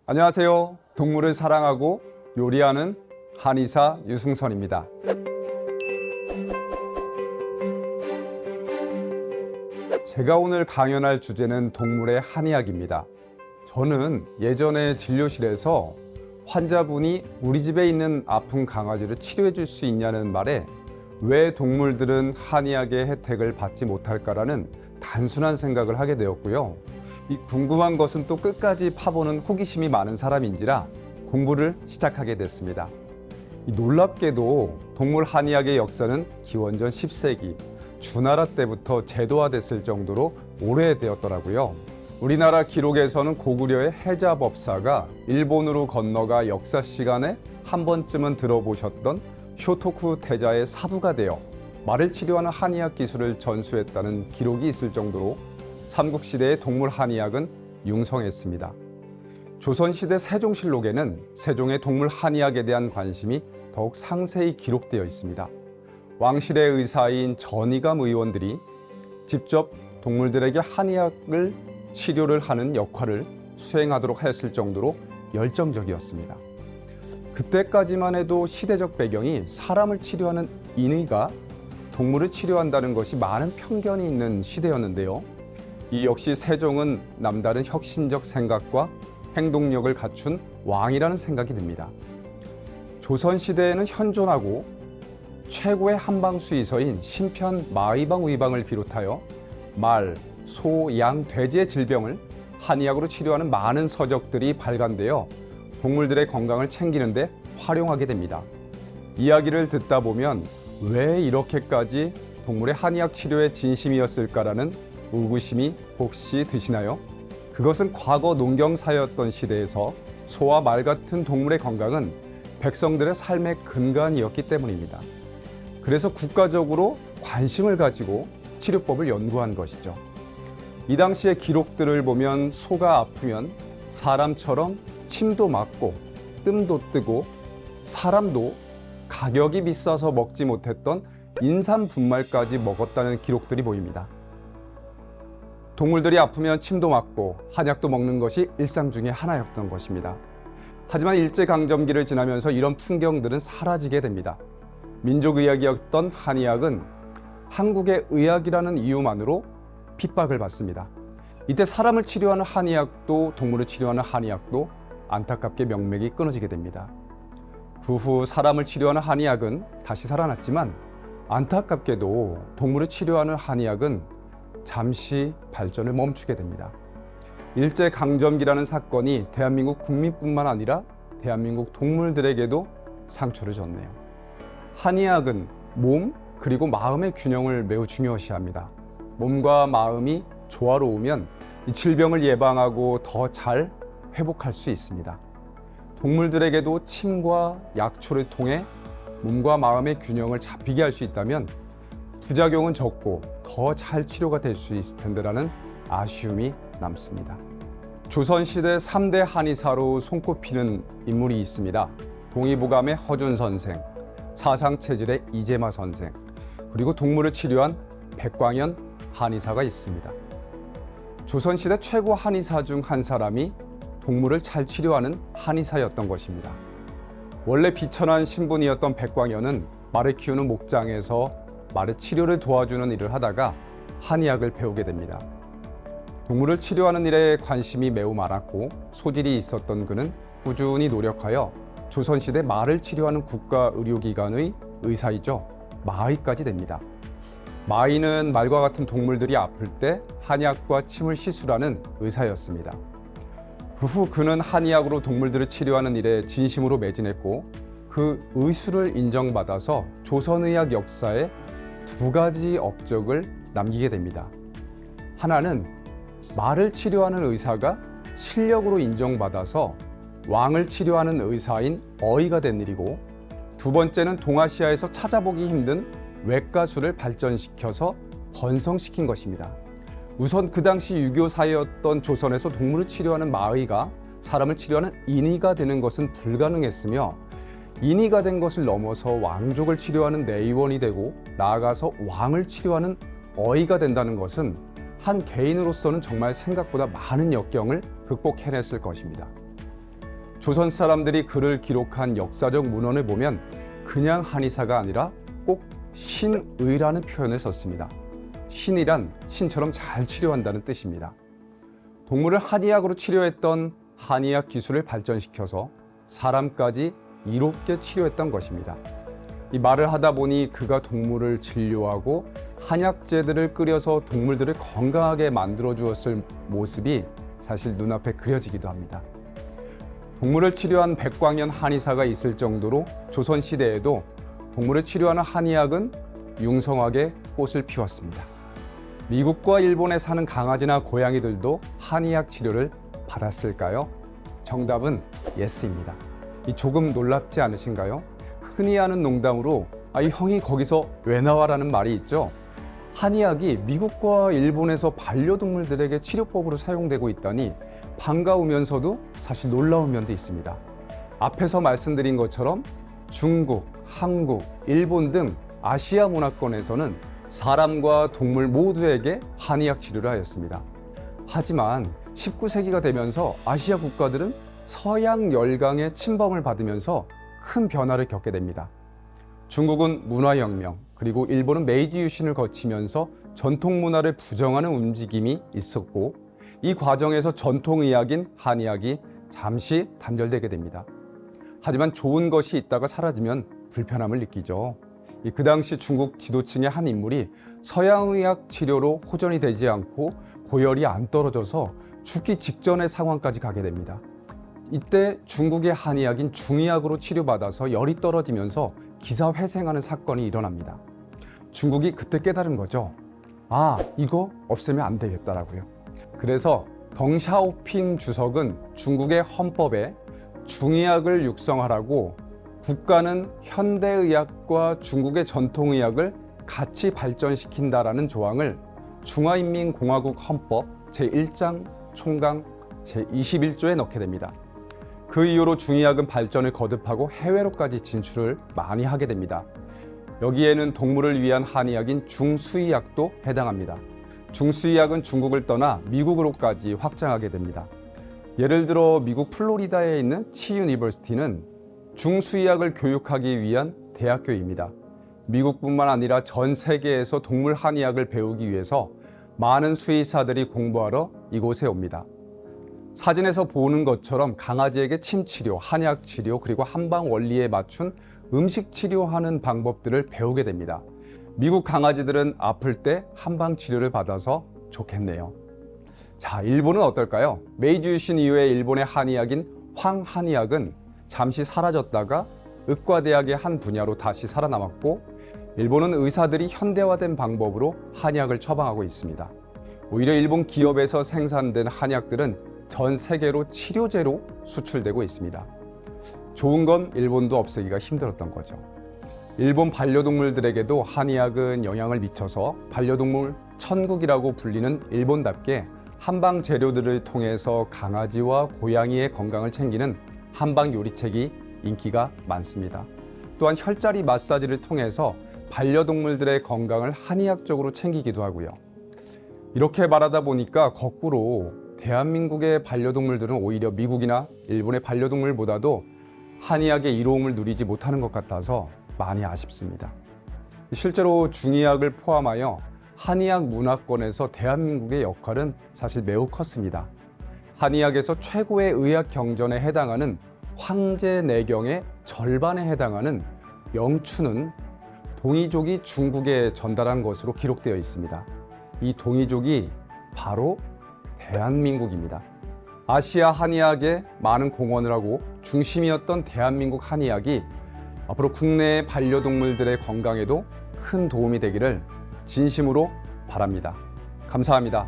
안녕하세요. 동물을 사랑하고 요리하는 한의사 유승선입니다. 제가 오늘 강연할 주제는 동물의 한의학입니다. 저는 예전에 진료실에서 환자분이 우리 집에 있는 아픈 강아지를 치료해 줄 수 있냐는 말에 왜 동물들은 한의학의 혜택을 받지 못할까라는 단순한 생각을 하게 되었고요. 이 궁금한 것은 또 끝까지 파보는 호기심이 많은 사람인지라 공부를 시작하게 됐습니다. 놀랍게도 동물 한의학의 역사는 기원전 10세기 주나라 때부터 제도화됐을 정도로 오래되었더라고요. 우리나라 기록에서는 고구려의 해자법사가 일본으로 건너가 역사 시간에 한 번쯤은 들어보셨던 쇼토쿠 태자의 사부가 되어 말을 치료하는 한의학 기술을 전수했다는 기록이 있을 정도로 삼국시대의 동물 한의학은 융성했습니다. 조선시대 세종실록에는 세종의 동물 한의학에 대한 관심이 더욱 상세히 기록되어 있습니다. 왕실의 의사인 전의감 의원들이 직접 동물들에게 한의학을 치료를 하는 역할을 수행하도록 하였을 정도로 열정적이었습니다. 그때까지만 해도 시대적 배경이 사람을 치료하는 인의가 동물을 치료한다는 것이 많은 편견이 있는 시대였는데요. 이 역시 세종은 남다른 혁신적 생각과 행동력을 갖춘 왕이라는 생각이 듭니다. 조선시대에는 현존하고 최고의 한방수의서인 신편 마의방의방을 비롯하여 말, 소, 양, 돼지의 질병을 한의학으로 치료하는 많은 서적들이 발간되어 동물들의 건강을 챙기는 데 활용하게 됩니다. 이야기를 듣다 보면 왜 이렇게까지 동물의 한의학 치료에 진심이었을까라는 의구심이 혹시 드시나요? 그것은 과거 농경사였던 시대에서 소와 말 같은 동물의 건강은 백성들의 삶의 근간이었기 때문입니다. 그래서 국가적으로 관심을 가지고 치료법을 연구한 것이죠. 이 당시의 기록들을 보면 소가 아프면 사람처럼 침도 맞고 뜸도 뜨고 사람도 가격이 비싸서 먹지 못했던 인삼 분말까지 먹었다는 기록들이 보입니다. 동물들이 아프면 침도 맞고 한약도 먹는 것이 일상 중에 하나였던 것입니다. 하지만 일제강점기를 지나면서 이런 풍경들은 사라지게 됩니다. 민족의학이었던 한의학은 한국의 의학이라는 이유만으로 핍박을 받습니다. 이때 사람을 치료하는 한의학도 동물을 치료하는 한의학도 안타깝게 명맥이 끊어지게 됩니다. 그 후 사람을 치료하는 한의학은 다시 살아났지만 안타깝게도 동물을 치료하는 한의학은 잠시 발전을 멈추게 됩니다. 일제강점기라는 사건이 대한민국 국민뿐만 아니라 대한민국 동물들에게도 상처를 줬네요. 한의학은 몸 그리고 마음의 균형을 매우 중요시합니다. 몸과 마음이 조화로우면 이 질병을 예방하고 더 잘 회복할 수 있습니다. 동물들에게도 침과 약초를 통해 몸과 마음의 균형을 잡히게 할 수 있다면 부작용은 적고 더 잘 치료가 될 수 있을 텐데라는 아쉬움이 남습니다. 조선시대 3대 한의사로 손꼽히는 인물이 있습니다. 동의보감의 허준 선생, 사상체질의 이재마 선생, 그리고 동물을 치료한 백광현 한의사가 있습니다. 조선시대 최고 한의사 중 한 사람이 동물을 잘 치료하는 한의사였던 것입니다. 원래 비천한 신분이었던 백광현은 말을 키우는 목장에서 말의 치료를 도와주는 일을 하다가 한의학을 배우게 됩니다. 동물을 치료하는 일에 관심이 매우 많았고 소질이 있었던 그는 꾸준히 노력하여 조선시대 말을 치료하는 국가의료기관의 의사이죠. 마의까지 됩니다. 마의는 말과 같은 동물들이 아플 때 한약과 침을 시술하는 의사였습니다. 그 후 그는 한의학으로 동물들을 치료하는 일에 진심으로 매진했고 그 의술을 인정받아서 조선의학 역사에 두 가지 업적을 남기게 됩니다. 하나는 말을 치료하는 의사가 실력으로 인정받아서 왕을 치료하는 의사인 어의가 된 일이고, 두 번째는 동아시아에서 찾아보기 힘든 외과술을 발전시켜서 번성시킨 것입니다. 우선 그 당시 유교 사회였던 조선에서 동물을 치료하는 마의가 사람을 치료하는 인의가 되는 것은 불가능했으며, 인의가 된 것을 넘어서 왕족을 치료하는 내의원이 되고 나아가서 왕을 치료하는 어의가 된다는 것은 한 개인으로서는 정말 생각보다 많은 역경을 극복해냈을 것입니다. 조선 사람들이 그를 기록한 역사적 문헌을 보면 그냥 한의사가 아니라 꼭 신의라는 표현을 썼습니다. 신이란 신처럼 잘 치료한다는 뜻입니다. 동물을 한의학으로 치료했던 한의학 기술을 발전시켜서 사람까지 이롭게 치료했던 것입니다. 이 말을 하다 보니 그가 동물을 진료하고 한약재들을 끓여서 동물들을 건강하게 만들어 주었을 모습이 사실 눈앞에 그려지기도 합니다. 동물을 치료한 백광년 한의사가 있을 정도로 조선시대에도 동물을 치료하는 한의학은 융성하게 꽃을 피웠습니다. 미국과 일본에 사는 강아지나 고양이들도 한의학 치료를 받았을까요? 정답은 예스입니다. 조금 놀랍지 않으신가요? 흔히 하는 농담으로 이 형이 거기서 왜 나와라는 말이 있죠. 한의학이 미국과 일본에서 반려동물들에게 치료법으로 사용되고 있다니 반가우면서도 사실 놀라운 면도 있습니다. 앞에서 말씀드린 것처럼 중국, 한국, 일본 등 아시아 문화권에서는 사람과 동물 모두에게 한의학 치료를 하였습니다. 하지만 19세기가 되면서 아시아 국가들은 서양 열강의 침범을 받으면서 큰 변화를 겪게 됩니다. 중국은 문화혁명, 그리고 일본은 메이지 유신을 거치면서 전통 문화를 부정하는 움직임이 있었고, 이 과정에서 전통의학인 한의학이 잠시 단절되게 됩니다. 하지만 좋은 것이 있다가 사라지면 불편함을 느끼죠. 그 당시 중국 지도층의 한 인물이 서양의학 치료로 호전이 되지 않고 고열이 안 떨어져서 죽기 직전의 상황까지 가게 됩니다. 이때 중국의 한의학인 중의학으로 치료받아서 열이 떨어지면서 기사회생하는 사건이 일어납니다. 중국이 그때 깨달은 거죠. 이거 없애면 안 되겠다라고요. 그래서 덩샤오핑 주석은 중국의 헌법에 중의학을 육성하라고 국가는 현대의학과 중국의 전통의학을 같이 발전시킨다라는 조항을 중화인민공화국 헌법 제1장 총강 제21조에 넣게 됩니다. 그 이후로 중의학은 발전을 거듭하고 해외로까지 진출을 많이 하게 됩니다. 여기에는 동물을 위한 한의학인 중수의학도 해당합니다. 중수의학은 중국을 떠나 미국으로까지 확장하게 됩니다. 예를 들어 미국 플로리다에 있는 치 유니버시티는 중수의학을 교육하기 위한 대학교입니다. 미국뿐만 아니라 전 세계에서 동물 한의학을 배우기 위해서 많은 수의사들이 공부하러 이곳에 옵니다. 사진에서 보는 것처럼 강아지에게 침치료, 한약치료, 그리고 한방 원리에 맞춘 음식 치료하는 방법들을 배우게 됩니다. 미국 강아지들은 아플 때 한방 치료를 받아서 좋겠네요. 자, 일본은 어떨까요? 메이지 유신 이후에 일본의 한의학인 황한의학은 잠시 사라졌다가 의과대학의 한 분야로 다시 살아남았고, 일본은 의사들이 현대화된 방법으로 한약을 처방하고 있습니다. 오히려 일본 기업에서 생산된 한약들은 전 세계로 치료제로 수출되고 있습니다. 좋은 건 일본도 없애기가 힘들었던 거죠. 일본 반려동물들에게도 한의학은 영향을 미쳐서 반려동물 천국이라고 불리는 일본답게 한방 재료들을 통해서 강아지와 고양이의 건강을 챙기는 한방 요리책이 인기가 많습니다. 또한 혈자리 마사지를 통해서 반려동물들의 건강을 한의학적으로 챙기기도 하고요. 이렇게 말하다 보니까 거꾸로 대한민국의 반려동물들은 오히려 미국이나 일본의 반려동물보다도 한의학의 이로움을 누리지 못하는 것 같아서 많이 아쉽습니다. 실제로 중의학을 포함하여 한의학 문화권에서 대한민국의 역할은 사실 매우 컸습니다. 한의학에서 최고의 의학 경전에 해당하는 황제내경의 절반에 해당하는 영추는 동이족이 중국에 전달한 것으로 기록되어 있습니다. 이 동이족이 바로 대한민국입니다. 아시아 한의학에 많은 공헌을 하고 중심이었던 대한민국 한의학이 앞으로 국내의 반려동물들의 건강에도 큰 도움이 되기를 진심으로 바랍니다. 감사합니다.